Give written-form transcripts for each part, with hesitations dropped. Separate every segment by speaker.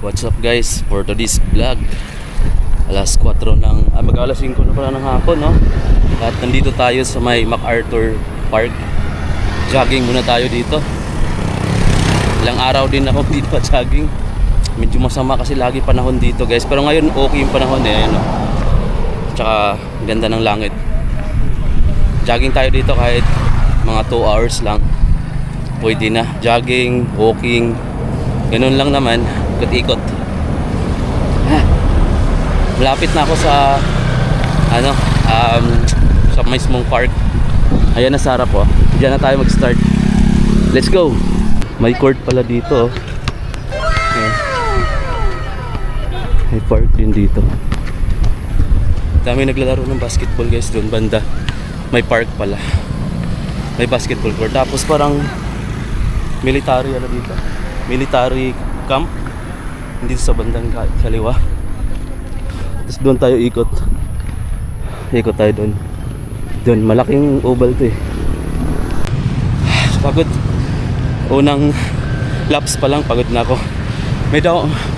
Speaker 1: What's up guys, for today's vlog, alas 4 ng, mag-alas 5 na pala ng hapon, no? At nandito tayo sa may MacArthur Park. Jogging muna tayo dito. Ilang araw din ako dito pa jogging. Medyo masama kasi lagi panahon dito guys, pero ngayon okay yung panahon eh, no? Tsaka ganda ng langit. Jogging tayo dito kahit mga 2 hours lang. Pwede na, jogging, walking, ganun lang naman, ikot-ikot. Malapit na ako sa sa mismong park. Ayan na sa harap ko. Diyan na tayo mag-start. Let's go. May court pala dito. Ayan. May park din dito. Dami naglalaro ng basketball guys doon banda. May park pala. May basketball court. Tapos parang military dito. Military camp dito sa bandang kaliwa. Tapos doon tayo ikot tayo doon malaking oval to eh. Pagod, unang laps pa lang pagod na ako.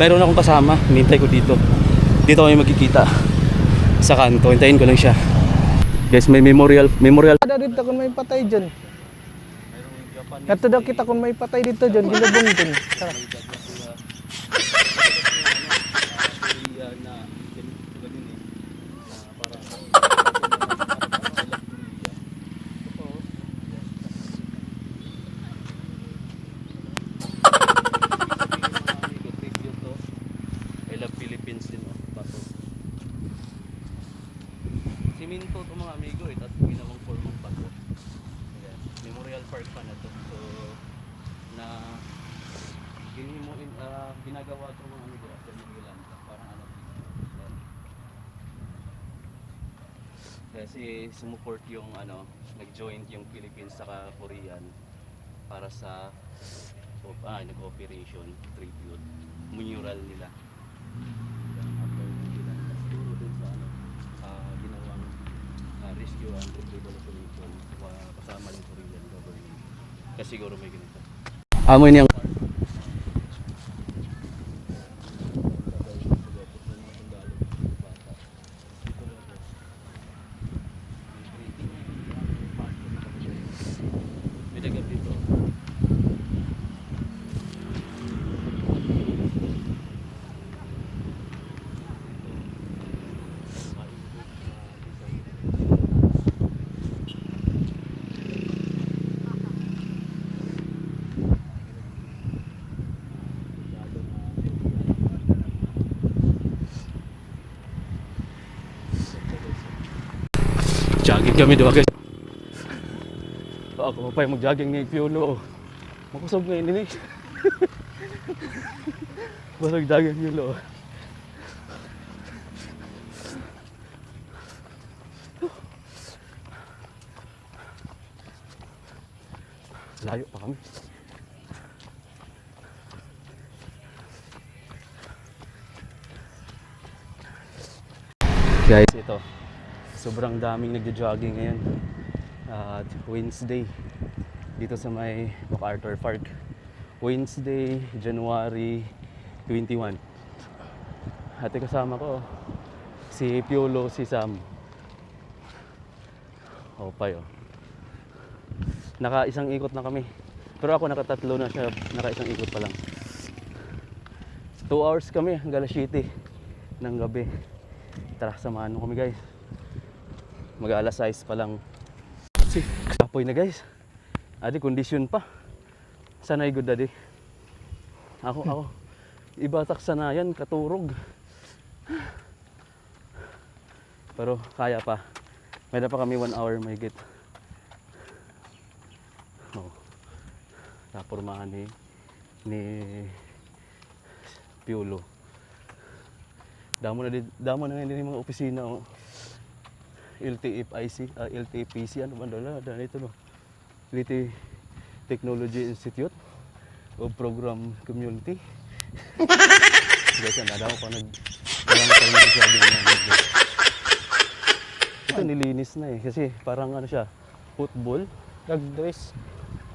Speaker 1: Mayroon akong kasama, hinintay ko dito kami magkikita sa kanto. Hintayin ko lang siya guys. May memorial
Speaker 2: ada dito kung may patay dyan. Nato daw kita kung may patay dito dyan, gilubong din.
Speaker 1: Philippines din bato. Siminto to mga amigo eh, tapos ginawang formang bato. Ayan. Memorial Park pa na to. So na ginagawa to mga amigo after Magellan. Parang ayan. Kasi sumuport yung nag-joint yung Philippines saka Korean para sa nag-operation tribute mural nila. After Magellan, siguro dun sa ginawang rescue and retrieval operation kasama ng Korean government. Kasi siguro may ganito. Amoy niyang jogging kami doon guys. Ako pa yung mag-jogging ni Piolo. Makusog ngayon din eh. Basag jogging Piolo. Layo pa kami. Guys, ito. Sobrang daming nagjo-jogging ngayon. Wednesday dito sa may MacArthur Park. Wednesday, January 21. At kasama ko si Piolo, si Sam. Payo. Naka-isang ikot na kami. Pero ako nakatatlo na siya, naka-isang ikot pa lang. 2 hours kami hanggang alas 7 ng gabi. Tara, samahan mo kami guys. Mag-alas 6 pa lang. Kapoy na guys. Adi, kondisyon pa. Sanay good adi. Ako. Ibatak sanayan, katurog. Pero kaya pa. May na pa kami 1 hour may git. Napurmahan ni Piolo. Damo na ngayon din yung mga opisina. LTPC, ano ba dala? Ito no. LT Technology Institute of Program Community. Guys, nadamo pa ito nilinis na eh kasi parang siya, football,
Speaker 2: Drag race.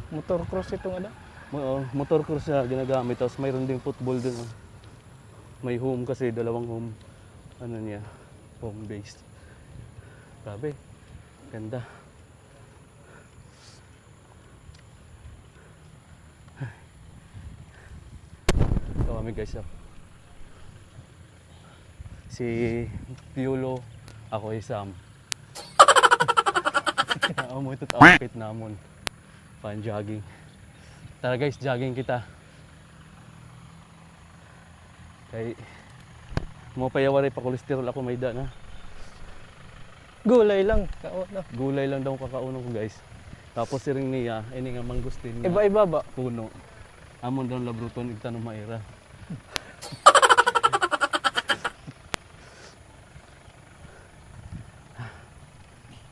Speaker 2: Motor cross itong
Speaker 1: motor cross na ginagamit, tapos mayroon ding football din. May home kasi, dalawang home. Ano niya? Home based. Grabe. Ganda. Ito kami guys. Si Piolo, ako ay Sam. Amo ito outfit namon. Pan jogging. Tara guys, jogging kita. Kay mo payawari pa kolesterol ako may da na.
Speaker 2: Gulay lang. Kauna.
Speaker 1: Gulay lang daw kakauno ko guys. Tapos si ring niya, ini nga mangustin nga
Speaker 2: Iba-iba ba?
Speaker 1: puno. Amon daw labruton igtanong maira.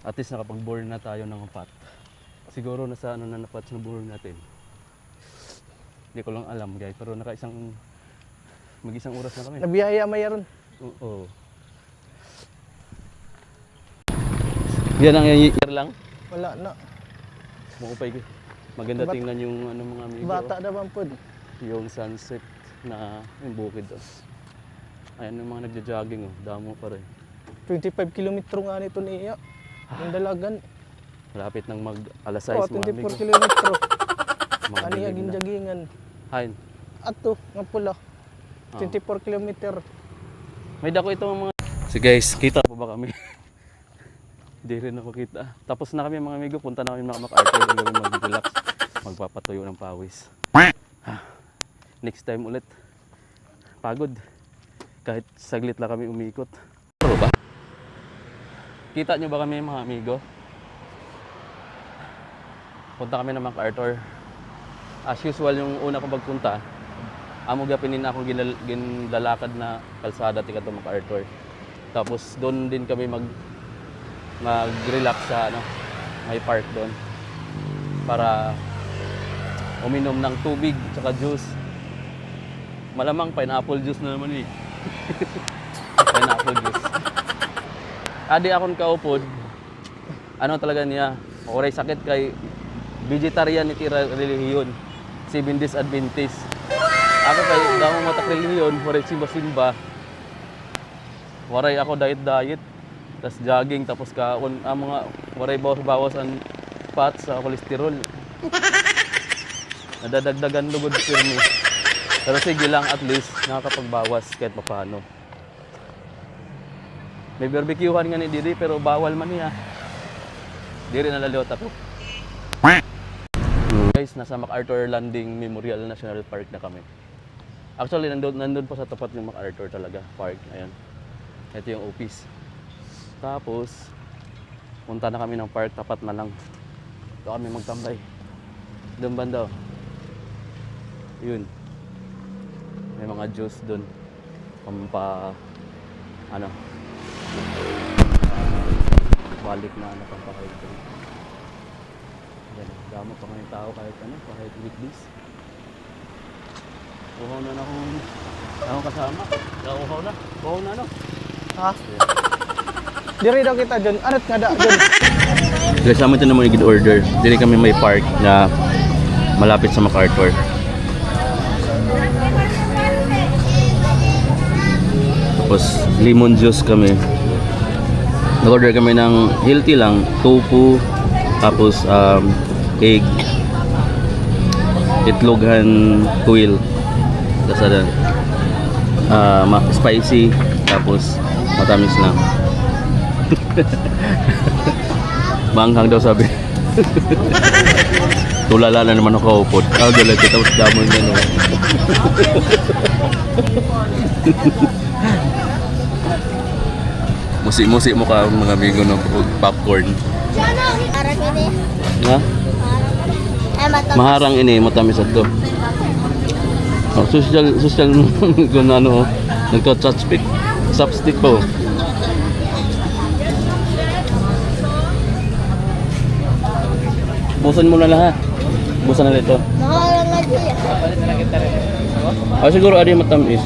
Speaker 1: At least nakapag-born na tayo ng pot. Siguro nasa ano na napat sa born natin. Hindi ko lang alam guys, pero mag-isang oras na kami.
Speaker 2: Nabiyaya mayroon.
Speaker 1: Oo. Yan ang year lang.
Speaker 2: Wala na.
Speaker 1: Mukupay ko. Maganda tingnan yung ano mga amigo.
Speaker 2: Bata naman po.
Speaker 1: Yung sunset na yung bukid doon. Ayan yung mga nagja-jogging oh. Damo pa rin.
Speaker 2: 25 kilometro nga nito niya. Yung dalagan.
Speaker 1: Malapit nang mag alas 6
Speaker 2: Oh,
Speaker 1: mga amigo.
Speaker 2: 24 kilometro.
Speaker 1: Mga
Speaker 2: Ano
Speaker 1: dilim
Speaker 2: yung
Speaker 1: na.
Speaker 2: jagingan?
Speaker 1: Hain.
Speaker 2: Ato, nga pula.
Speaker 1: Oh.
Speaker 2: 24 kilometer.
Speaker 1: May dako itong mga... So guys, kita po ba kami? Hindi rin ako kita. Tapos na kami mga amigo. Punta na kami mga MacArthur. Doon kami mag-relax. Magpapatuyo ng pawis. Next time ulit. Pagod. Kahit saglit lang kami umikot. Ano ba? Kita nyo ba kami mga amigo? Punta kami ng MacArthur. As usual yung una kong pagpunta, amo gapinin ako ginlalakad na kalsada tika to MacArthur. Tapos doon din kami mag-relax sa ano, may park doon para uminom ng tubig tsaka juice. Malamang pineapple juice na naman eh. Pineapple juice. Adi akong kaupod. Ano talaga niya? Oray sakit kay vegetarian iti relihiyon. 7 days Adventist. Ako kay damo matak relihiyon, oray simba-simba. Waray ako diet. Tas jogging tapos mga waray bawas ang fat sa kolesterol. Nadadagdagan lugod firme. Pero sige lang at least nakakapagbawas kahit papaano. May barbecuehan nga ni Didi pero bawal man niya. Diri nalaliyot ako. Guys, nasa MacArthur Landing Memorial National Park na kami. Actually, nandun pa sa tapat ng MacArthur talaga, park. Ayan. Ito yung office. Tapos, punta na kami ng park, tapat na lang. Ito kami magtambay. Doon banda. Yun. May mga juice doon. Balik na pampahydrate. Yan, damo pa ngayon tao kahit weekdays. Uhaw na akong kasama. Uhaw na no.
Speaker 2: Ha? Diri daw kita dyan. Anot nga da dyan.
Speaker 1: Guys, sama ito naman yung order. Dili kami may park na malapit sa MacArthur. Tapos lemon juice kami. Nag-order kami ng healthy lang, tofu, tapos egg, itloghan tuil, tapos spicy, tapos matamis lang. Manghang daw sabi. Tulala na naman ako upod. Galit kita tapos damon niya no. Musi-musi mo ka mga amigo ng popcorn.
Speaker 3: Harang ini.
Speaker 1: Ha?
Speaker 3: Matamis.
Speaker 1: Maharang ini, matamis ato. Oh, social kung ano, nagka-chopstick po. Busan mo na lahat. Busan na nito.
Speaker 3: Maharang nga siya.
Speaker 1: Ah, siguro ada yung matamis.